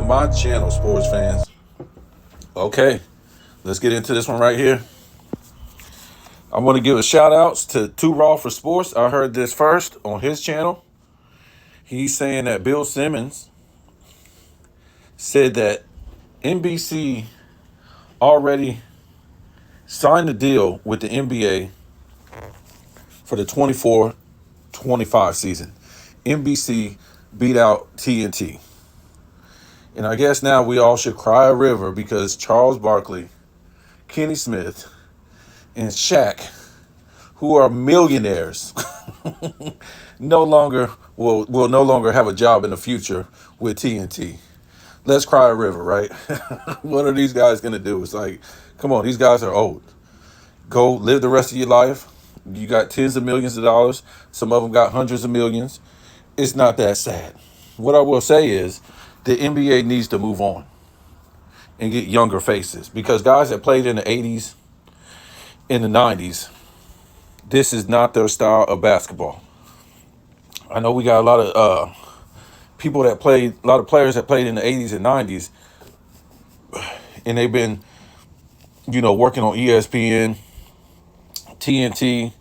my channel, sports fans. Okay, let's get into this one right here. I want to give a shout outs to Too Raw for Sports. I heard this first on his channel. He's saying that Bill Simmons said that NBC already signed a deal with the NBA for the 24-25 season. NBC beat out TNT. And I guess now we all should cry a river because Charles Barkley, Kenny Smith, and Shaq, who are millionaires, no longer will no longer have a job in the future with TNT. Let's cry a river, right? What are these guys gonna do? It's like, come on, these guys are old. Go live the rest of your life. You got tens of millions of dollars. Some of them got hundreds of millions. It's not that sad. What I will say is the NBA needs to move on and get younger faces, because guys that played in the 80s, in the 90s, this is not their style of basketball. I know we got a lot of people that played, a lot of players that played in the 80s and 90s, and they've been, working on ESPN, TNT,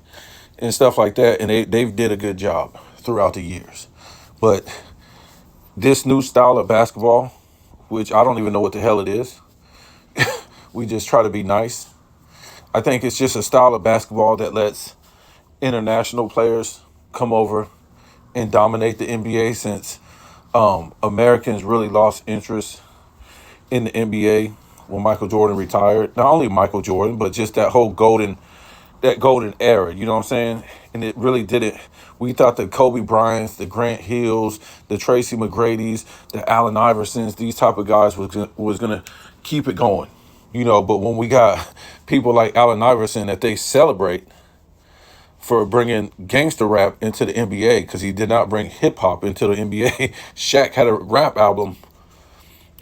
and stuff like that, and they've did a good job throughout the years. But this new style of basketball, which I don't even know what the hell it is, we just try to be nice. I think it's just a style of basketball that lets international players come over and dominate the NBA, since Americans really lost interest in the NBA when Michael Jordan retired. Not only Michael Jordan, but just that whole golden era, you know what I'm saying? And it really didn't. We thought the Kobe Bryants, the Grant Hills, the Tracy McGrady's, the Allen Iversons, these type of guys was going to keep it going, but when we got people like Allen Iverson that they celebrate for bringing gangster rap into the NBA, because he did not bring hip hop into the NBA. Shaq had a rap album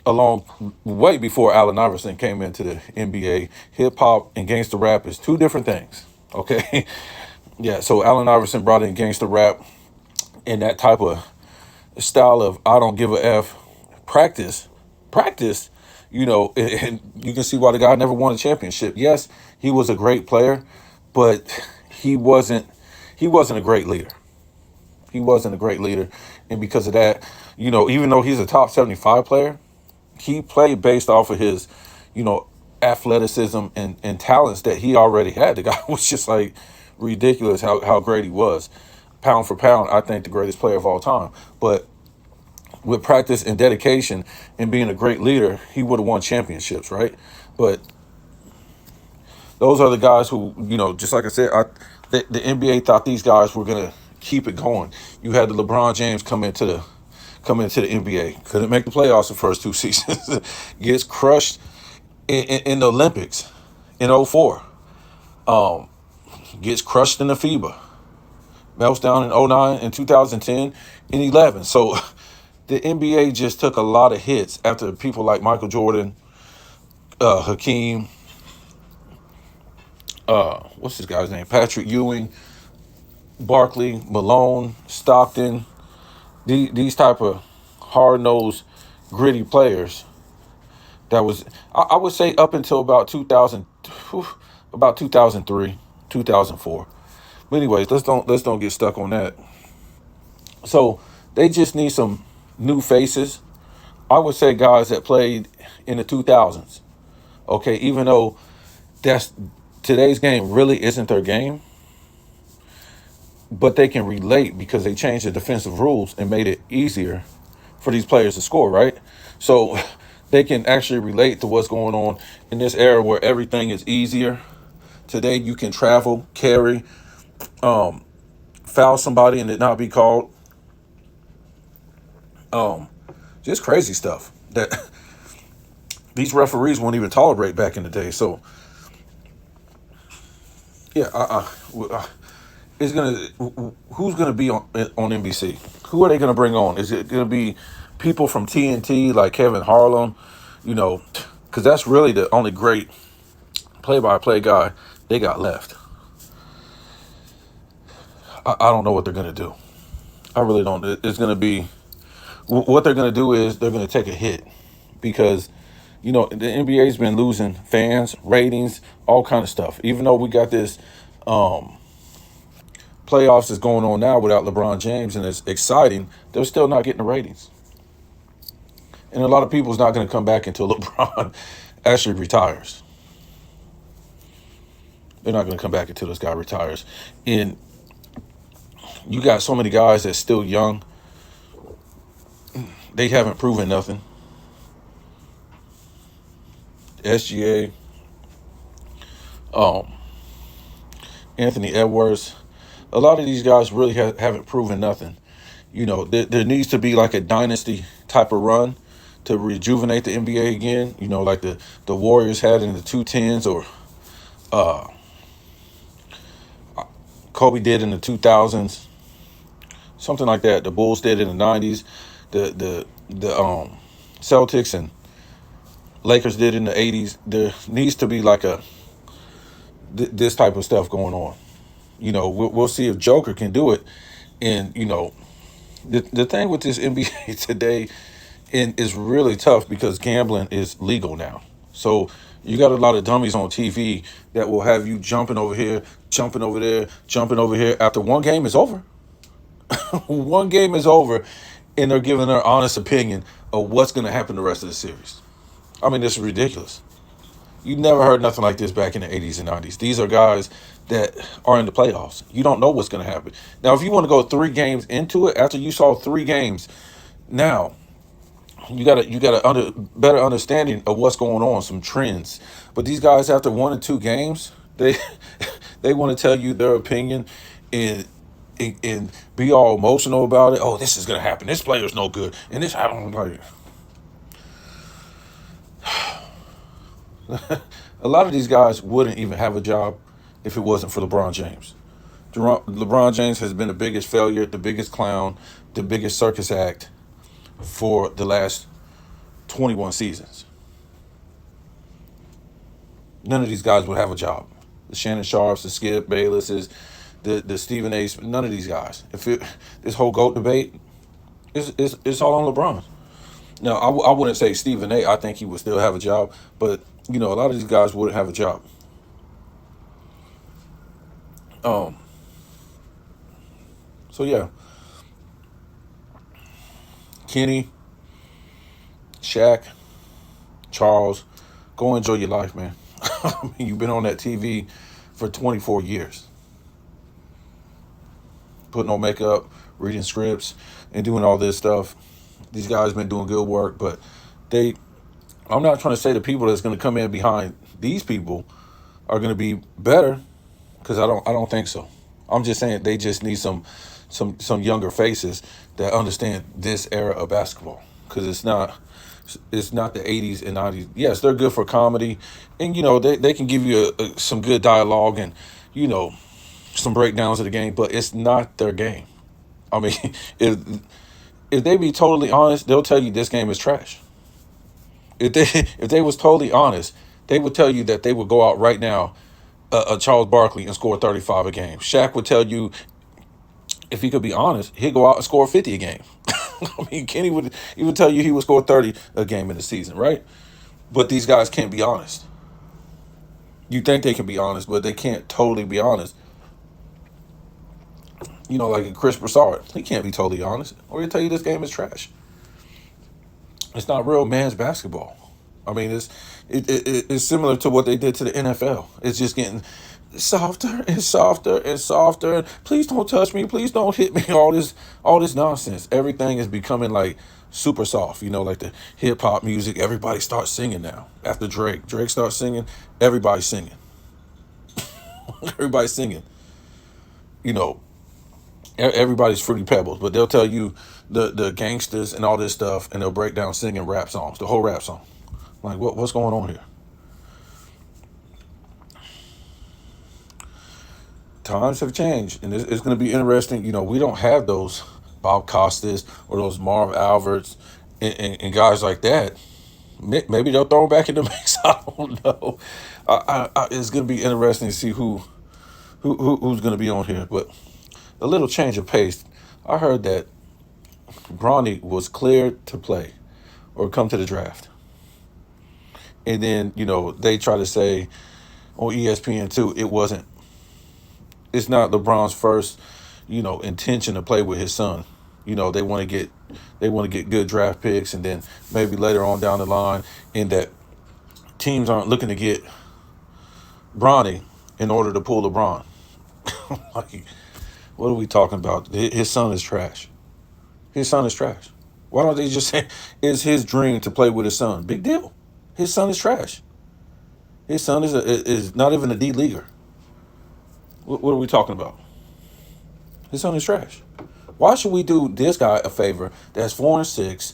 along way before Allen Iverson came into the NBA. Hip hop and gangster rap is two different things. Okay. Yeah. So Allen Iverson brought in gangster rap and that type of style of I don't give a F practice, and you can see why the guy never won a championship. Yes, he was a great player, but he wasn't a great leader. He wasn't a great leader. And because of that, even though he's a top 75 player, he played based off of his, athleticism and talents that he already had. The guy was just like ridiculous how great he was. Pound for pound, I think the greatest player of all time. But with practice and dedication and being a great leader, he would have won championships, right? But those are the guys who, just like I said, the NBA thought these guys were going to keep it going. You had the LeBron James come into the NBA. Couldn't make the playoffs the first two seasons. Gets crushed in the Olympics in '04. Gets crushed in the FIBA. Melts down in '09 and 2010 and 11. So the NBA just took a lot of hits after people like Michael Jordan, Hakeem, what's this guy's name? Patrick Ewing, Barkley, Malone, Stockton, these type of hard-nosed, gritty players. That was, I would say, up until about 2003, 2004. But anyways, let's don't get stuck on that. So they just need some new faces. I would say guys that played in the 2000s. Okay, even though that's today's game really isn't their game, but they can relate because they changed the defensive rules and made it easier for these players to score, right? So they can actually relate to what's going on in this era where everything is easier. Today you can travel, carry, foul somebody and it not be called. Just crazy stuff that these referees won't even tolerate back in the day. So yeah, who's gonna be on NBC? Who are they gonna bring on? Is it gonna be people from TNT like Kevin Harlan? Because that's really the only great play-by-play guy they got left. I don't know what they're gonna do. I really don't. It's gonna be what they're gonna do is they're gonna take a hit. because the NBA's been losing fans, ratings, all kind of stuff. Even though we got this playoffs is going on now without LeBron James, and it's exciting, they're still not getting the ratings. And a lot of people's not going to come back until LeBron actually retires. They're not going to come back until this guy retires. And you got so many guys that's still young. They haven't proven nothing. SGA, Anthony Edwards, a lot of these guys really haven't proven nothing. There needs to be like a dynasty type of run to rejuvenate the NBA again. Like the Warriors had in the 2010s, or Kobe did in the 2000s, something like that. The Bulls did in the 90s. The Celtics and Lakers did in the 80s. There needs to be like this type of stuff going on. We'll see if Joker can do it. And the thing with this NBA today is really tough because gambling is legal now. So you got a lot of dummies on TV that will have you jumping over here, jumping over there, jumping over here after one game is over. One game is over, and they're giving their honest opinion of what's going to happen the rest of the series. I mean, this is ridiculous. You never heard nothing like this back in the 80s and 90s. These are guys that are in the playoffs. You don't know what's going to happen. Now, if you want to go 3 games into it, after you saw 3 games, now you got a better understanding of what's going on, some trends. But these guys, after 1 or 2 games, they they want to tell you their opinion and be all emotional about it. Oh, this is going to happen. This player's no good. And this, I don't like it. A lot of these guys wouldn't even have a job if it wasn't for LeBron James. LeBron James has been the biggest failure, the biggest clown, the biggest circus act for the last 21 seasons. None of these guys would have a job. The Shannon Sharps, the Skip Baylesses, the Stephen A. None of these guys. This whole GOAT debate, it's all on LeBron. Now, I wouldn't say Stephen A. I think he would still have a job, but a lot of these guys wouldn't have a job. So yeah, Kenny, Shaq, Charles, go enjoy your life, man. I mean, you've been on that TV for 24 years, putting on makeup, reading scripts, and doing all this stuff. These guys been doing good work, but I'm not trying to say the people that's going to come in behind these people are going to be better, because I don't think so. I'm just saying they just need some younger faces that understand this era of basketball, because it's not the 80s and 90s. Yes, they're good for comedy, and they can give you some good dialogue and some breakdowns of the game, but it's not their game. I mean, if they be totally honest, they'll tell you this game is trash. If they was totally honest, they would tell you that they would go out right now, Charles Barkley, and score 35 a game. Shaq would tell you, if he could be honest, he'd go out and score 50 a game. I mean, Kenny would tell you he would score 30 a game in the season, right? But these guys can't be honest. You think they can be honest, but they can't totally be honest. Like Chris Broussard, he can't be totally honest, or he'll tell you this game is trash. It's not real man's basketball. I mean, it's similar to what they did to the NFL. It's just getting softer and softer and softer. And please don't touch me. Please don't hit me. All this nonsense. Everything is becoming like super soft. Like the hip hop music. Everybody starts singing now. After Drake starts singing. Everybody's singing. Everybody's singing. Everybody's Fruity Pebbles, but they'll tell you the gangsters and all this stuff, and they'll break down singing rap songs, the whole rap song. Like, what's going on here? Times have changed, and it's going to be interesting. We don't have those Bob Costas or those Marv Alberts and guys like that. Maybe they'll throw them back in the mix. I don't know. It's going to be interesting to see who's going to be on here, but a little change of pace. I heard that Bronny was cleared to play or come to the draft. And then, they try to say on ESPN too, it's not LeBron's first, intention to play with his son. They want to get good draft picks, and then maybe later on down the line, in that teams aren't looking to get Bronny in order to pull LeBron. Like, what are we talking about? His son is trash. His son is trash. Why don't they just say it's his dream to play with his son? Big deal. His son is trash. His son is not even a D leaguer. What are we talking about? His son is trash. Why should we do this guy a favor that's 4-6,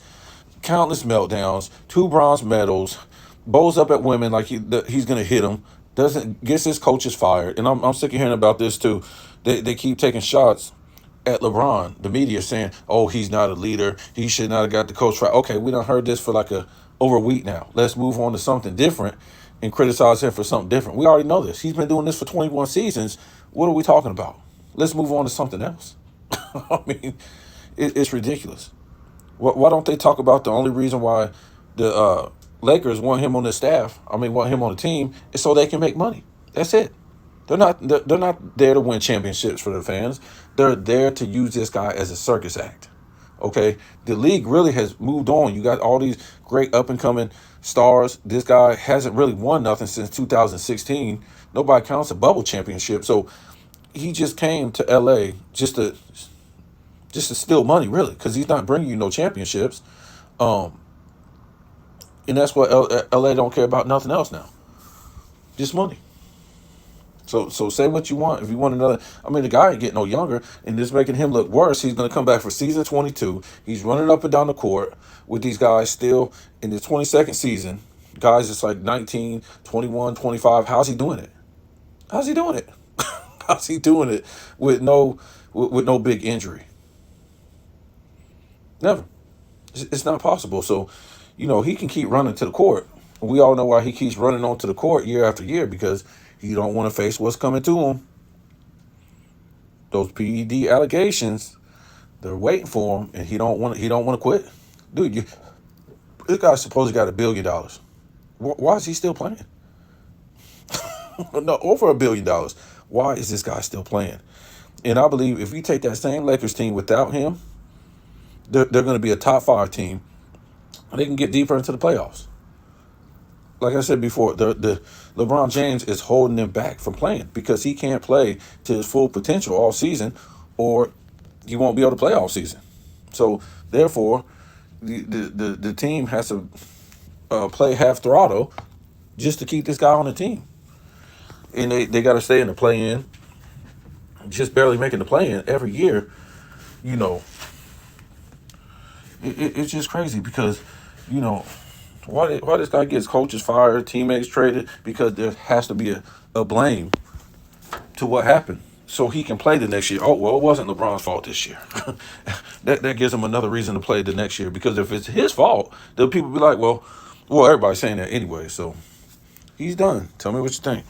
countless meltdowns, 2 bronze medals, bows up at women like he's gonna hit them, doesn't gets his coaches fired, and I'm sick of hearing about this too. They keep taking shots at LeBron. The media saying, "Oh, he's not a leader. He should not have got the coach fired." Okay, we done heard this for like over a week now. Let's move on to something different and criticize him for something different. We already know this. He's been doing this for 21 seasons. What are we talking about? Let's move on to something else. I mean, it's ridiculous. Why don't they talk about the only reason why the Lakers want him on the staff? I mean, want him on the team is so they can make money. That's it. They're not there to win championships for the fans. They're there to use this guy as a circus act. Okay, the league really has moved on. You got all these great up and coming stars. This guy hasn't really won nothing since 2016. Nobody counts a bubble championship. So he just came to LA just to steal money, really, because he's not bringing you no championships. Um, and that's what LA don't care about nothing else now, just money. So say what you want. If you want another, I mean, the guy ain't getting no younger, and this making him look worse. He's going to come back for season 22. He's running up and down the court with these guys still in the 22nd season. Guys, it's like 19, 21, 25. How's he doing it? How's he doing it? How's he doing it with no big injury? Never. It's not possible. So, he can keep running to the court. We all know why he keeps running onto the court year after year, because he don't want to face what's coming to him. Those PED allegations, they're waiting for him, and he don't want to quit. Dude, this guy's supposed to got $1 billion. Why is he still playing? No, over $1 billion. Why is this guy still playing? And I believe if you take that same Lakers team without him, they're going to be a top 5 team. They can get deeper into the playoffs. Like I said before, the LeBron James is holding them back from playing because he can't play to his full potential all season, or he won't be able to play all season. So therefore, the team has to play half throttle just to keep this guy on the team, and they got to stay in the play-in, just barely making the play-in every year. You know, it's just crazy because, why this guy gets coaches fired, teammates traded, because there has to be a blame to what happened so he can play the next year. Oh, well, it wasn't LeBron's fault this year. that gives him another reason to play the next year, because if it's his fault, then people be like, well, everybody's saying that anyway, so he's done. Tell me what you think.